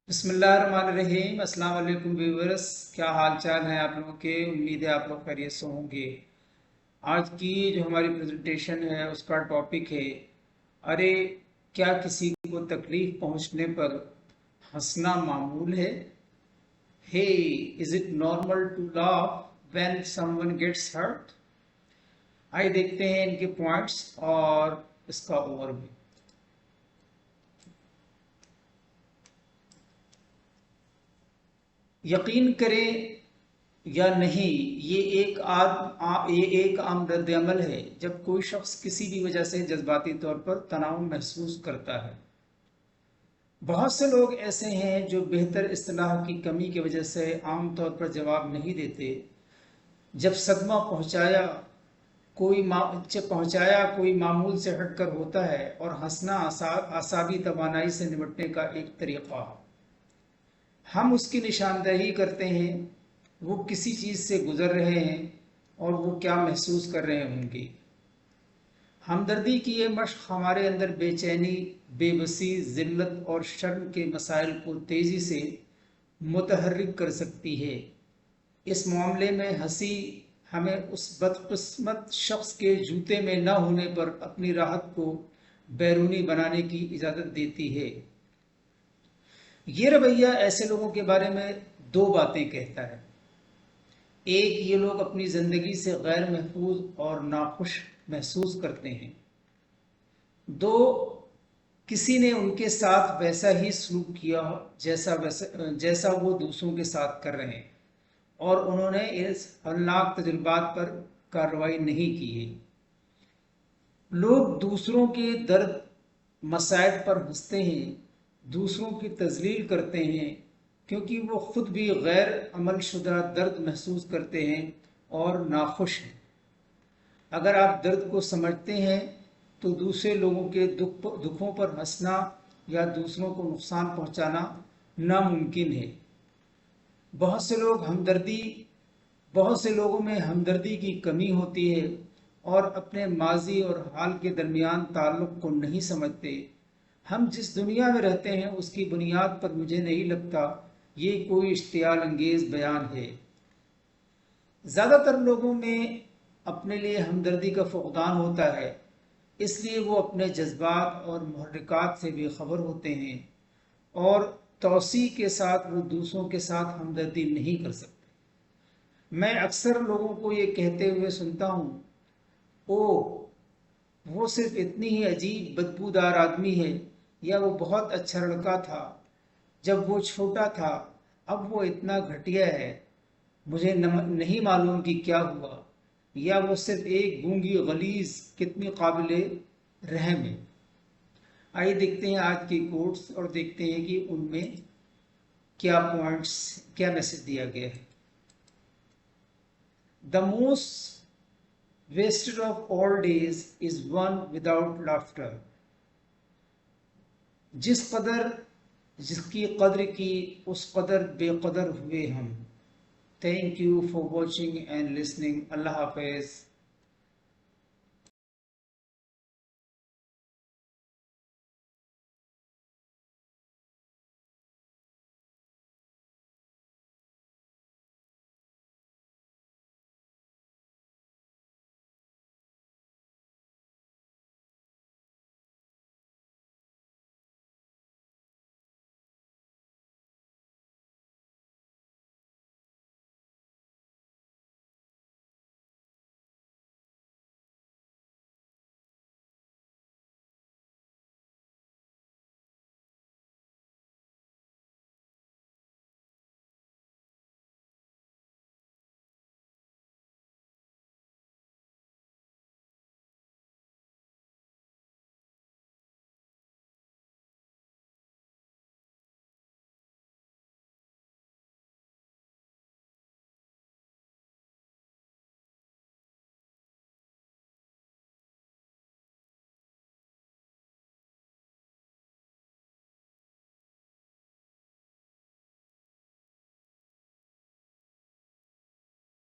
بسم اللہ الرحمن الرحیم۔ السلام علیکم ویورس، کیا حال چال ہیں آپ لوگوں کے؟ امید ہے آپ لوگ خیریت سے ہوں گے۔ آج کی جو ہماری پریزنٹیشن ہے اس کا ٹاپک ہے ارے کیا کسی کو تکلیف پہنچنے پر ہنسنا معمول ہے؟ ہے is it normal to laugh when someone gets hurt? آئیے دیکھتے ہیں ان کے پوائنٹس اور اس کا اوور بھی۔ یقین کریں یا نہیں، یہ ایک عام رد عمل ہے جب کوئی شخص کسی بھی وجہ سے جذباتی طور پر تناؤ محسوس کرتا ہے۔ بہت سے لوگ ایسے ہیں جو بہتر اصطلاح کی کمی کی وجہ سے عام طور پر جواب نہیں دیتے۔ جب صدمہ کوئی معمول سے ہٹ کر ہوتا ہے، اور ہنسنا اعصابی توانائی سے نمٹنے کا ایک طریقہ ہے۔ ہم اس کی نشاندہی کرتے ہیں وہ کسی چیز سے گزر رہے ہیں اور وہ کیا محسوس کر رہے ہوں گے۔ ہمدردی کی یہ مشق ہمارے اندر بے چینی، بے بسی، ذلت اور شرم کے مسائل کو تیزی سے متحرک کر سکتی ہے۔ اس معاملے میں ہنسی ہمیں اس بدقسمت شخص کے جوتے میں نہ ہونے پر اپنی راحت کو بیرونی بنانے کی اجازت دیتی ہے۔ یہ رویہ ایسے لوگوں کے بارے میں دو باتیں کہتا ہے۔ ایک، یہ لوگ اپنی زندگی سے غیر محفوظ اور ناخوش محسوس کرتے ہیں۔ دو، کسی نے ان کے ساتھ ویسا ہی سلوک کیا جیسا وہ دوسروں کے ساتھ کر رہے ہیں، اور انہوں نے اس ہولناک تجربات پر کارروائی نہیں کی ہے۔ لوگ دوسروں کے درد مسائب پر ہنستے ہیں، دوسروں کی تذلیل کرتے ہیں، کیونکہ وہ خود بھی غیر عمل شدہ درد محسوس کرتے ہیں اور ناخوش ہیں۔ اگر آپ درد کو سمجھتے ہیں تو دوسرے لوگوں کے دکھوں پر ہنسنا یا دوسروں کو نقصان پہنچانا ناممکن ہے۔ بہت سے لوگوں میں ہمدردی کی کمی ہوتی ہے اور اپنے ماضی اور حال کے درمیان تعلق کو نہیں سمجھتے۔ ہم جس دنیا میں رہتے ہیں اس کی بنیاد پر مجھے نہیں لگتا یہ کوئی اشتعال انگیز بیان ہے۔ زیادہ تر لوگوں میں اپنے لیے ہمدردی کا فقدان ہوتا ہے، اس لیے وہ اپنے جذبات اور محرکات سے بے خبر ہوتے ہیں، اور توسیع کے ساتھ وہ دوسروں کے ساتھ ہمدردی نہیں کر سکتے۔ میں اکثر لوگوں کو یہ کہتے ہوئے سنتا ہوں، وہ صرف اتنی ہی عجیب بدبودار آدمی ہے، یا وہ بہت اچھا لڑکا تھا جب وہ چھوٹا تھا، اب وہ اتنا گھٹیا ہے، مجھے نہیں معلوم کہ کیا ہوا، یا وہ صرف ایک گونگی غلیظ کتنی قابل رحم ہے۔ آئیے دیکھتے ہیں آج کی کوٹس اور دیکھتے ہیں کہ ان میں کیا پوائنٹس، کیا میسج دیا گیا ہے۔ The most wasted of all days is one without laughter. جس کی قدر کی اس قدر بے قدر ہوئے ہم۔ Thank you for watching and listening. Allah حافظ۔